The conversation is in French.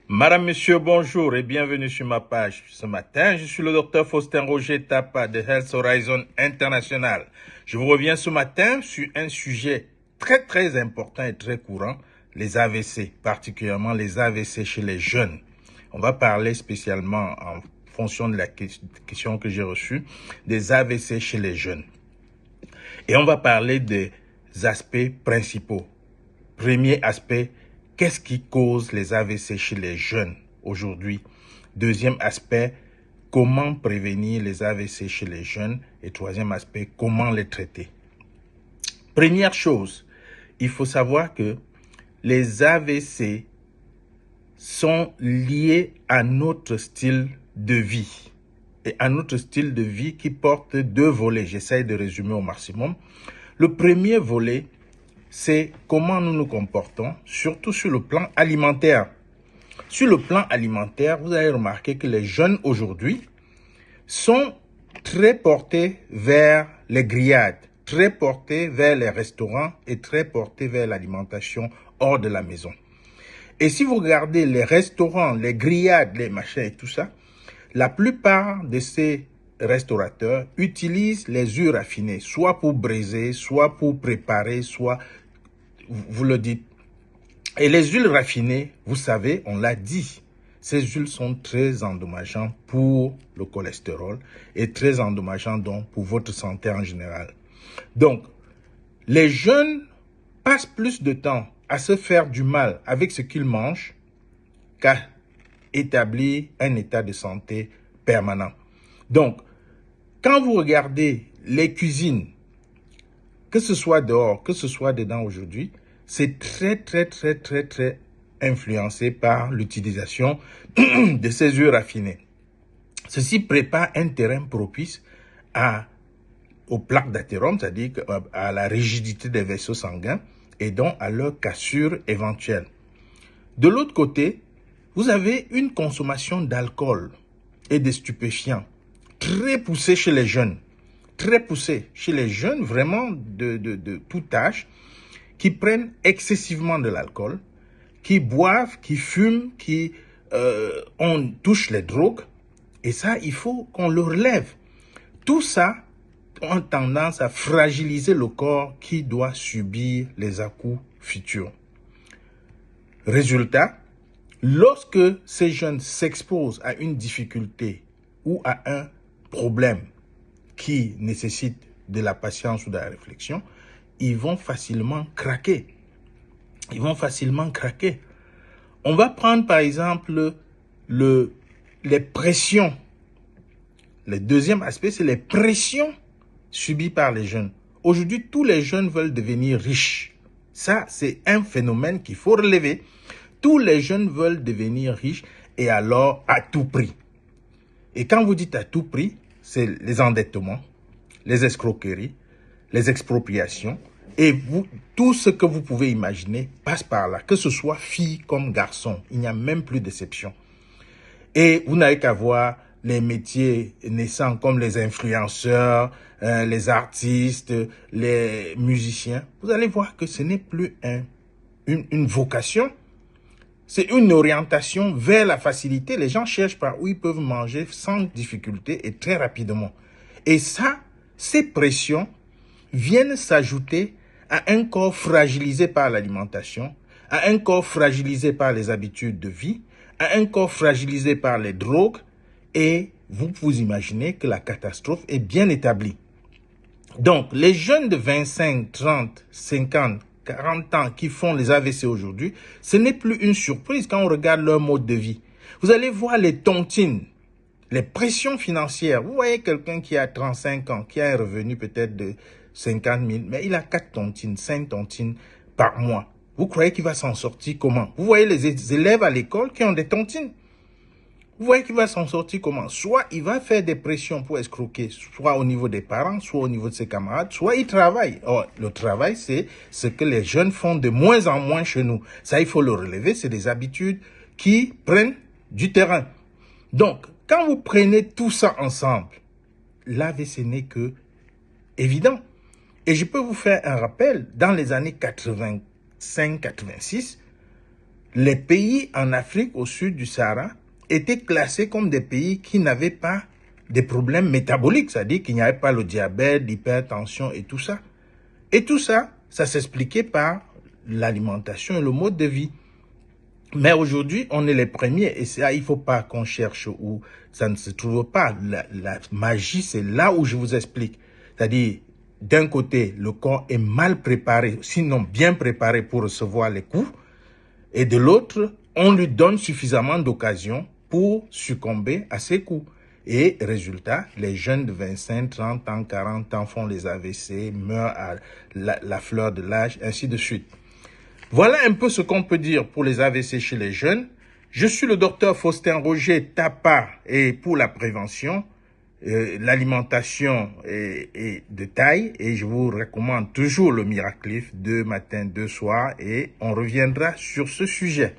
Madame, Monsieur, bonjour et bienvenue sur ma page. Ce matin, je suis le docteur Faustin Roger Tapa de Health Horizon International. Je vous reviens ce matin sur un sujet très important et très courant, les AVC, particulièrement les AVC chez les jeunes. On va parler spécialement en fonction de la question que j'ai reçue, des AVC chez les jeunes. Et on va parler des aspects principaux. Premier aspect, qu'est-ce qui cause les AVC chez les jeunes aujourd'hui? Deuxième aspect, comment prévenir les AVC chez les jeunes? Et troisième aspect, comment les traiter? Première chose, il faut savoir que les AVC sont liés à notre style de vie. Et à notre style de vie qui porte deux volets. J'essaie de résumer au maximum. Le premier volet, c'est comment nous nous comportons, surtout sur le plan alimentaire. Sur le plan alimentaire, vous allez remarquer que les jeunes aujourd'hui sont très portés vers les grillades, très portés vers les restaurants et très portés vers l'alimentation hors de la maison. Et si vous regardez les restaurants, les grillades, les machins et tout ça, la plupart de ces restaurateurs utilisent les huiles raffinées, soit pour braiser, soit pour préparer, soit, vous le dites. Et les huiles raffinées, vous savez, on l'a dit, ces huiles sont très endommageantes pour le cholestérol et très endommageantes donc pour votre santé en général. Donc, les jeunes passent plus de temps à se faire du mal avec ce qu'ils mangent qu'à établir un état de santé permanent. Donc, quand vous regardez les cuisines, que ce soit dehors, que ce soit dedans aujourd'hui, c'est très influencé par l'utilisation de ces huiles raffinées. Ceci prépare un terrain propice aux plaques d'athérome, c'est-à-dire à la rigidité des vaisseaux sanguins et donc à leur cassure éventuelle. De l'autre côté, vous avez une consommation d'alcool et de stupéfiants très poussée chez les jeunes. Très poussée chez les jeunes, vraiment de tout âge, qui prennent excessivement de l'alcool, qui boivent, qui fument, on touche les drogues. Et ça, il faut qu'on le relève. Tout ça a tendance à fragiliser le corps qui doit subir les à-coups futurs. Résultat, lorsque ces jeunes s'exposent à une difficulté ou à un problème qui nécessite de la patience ou de la réflexion, ils vont facilement craquer. On va prendre par exemple les pressions. Le deuxième aspect, c'est les pressions subies par les jeunes. Aujourd'hui, tous les jeunes veulent devenir riches. Ça, c'est un phénomène qu'il faut relever. Tous les jeunes veulent devenir riches et alors à tout prix. Et quand vous dites à tout prix, c'est les endettements, les escroqueries, les expropriations et tout ce que vous pouvez imaginer passe par là, que ce soit fille comme garçon. Il n'y a même plus d'exception. Et vous n'avez qu'à voir les métiers naissants comme les influenceurs, les artistes, les musiciens. Vous allez voir que ce n'est plus une vocation. C'est une orientation vers la facilité. Les gens cherchent par où ils peuvent manger sans difficulté et très rapidement. Et ça, ces pressions viennent s'ajouter à un corps fragilisé par l'alimentation, à un corps fragilisé par les habitudes de vie, à un corps fragilisé par les drogues. Et vous imaginez que la catastrophe est bien établie. Donc, les jeunes de 25, 30, 50, 40 ans qui font les AVC aujourd'hui, ce n'est plus une surprise quand on regarde leur mode de vie. Vous allez voir les tontines, les pressions financières. Vous voyez quelqu'un qui a 35 ans, qui a un revenu peut-être de 50 000, mais il a 4 tontines, 5 tontines par mois. Vous croyez qu'il va s'en sortir comment? Vous voyez les élèves à l'école qui ont des tontines. Vous voyez qu'il va s'en sortir comment? Soit il va faire des pressions pour escroquer, soit au niveau des parents, soit au niveau de ses camarades, soit il travaille. Or, le travail, c'est ce que les jeunes font de moins en moins chez nous. Ça, il faut le relever, c'est des habitudes qui prennent du terrain. Donc, quand vous prenez tout ça ensemble, l'AVC n'est que évident. Et je peux vous faire un rappel, dans les années 85-86, les pays en Afrique au sud du Sahara étaient classés comme des pays qui n'avaient pas des problèmes métaboliques, c'est-à-dire qu'il n'y avait pas le diabète, l'hypertension et tout ça. Et tout ça, ça s'expliquait par l'alimentation et le mode de vie. Mais aujourd'hui, on est les premiers et ça, il ne faut pas qu'on cherche où ça ne se trouve pas. La magie, c'est là où je vous explique. C'est-à-dire, d'un côté, le corps est mal préparé, sinon bien préparé pour recevoir les coups. Et de l'autre, on lui donne suffisamment d'occasions pour succomber à ces coups. Et résultat, les jeunes de 25, 30 ans, 40 ans font les AVC, meurent à la fleur de l'âge, ainsi de suite. Voilà un peu ce qu'on peut dire pour les AVC chez les jeunes. Je suis le docteur Faustin Roger Tapa et pour la prévention, l'alimentation est de taille et je vous recommande toujours le Miracle 2 matin, 2 soirs et on reviendra sur ce sujet.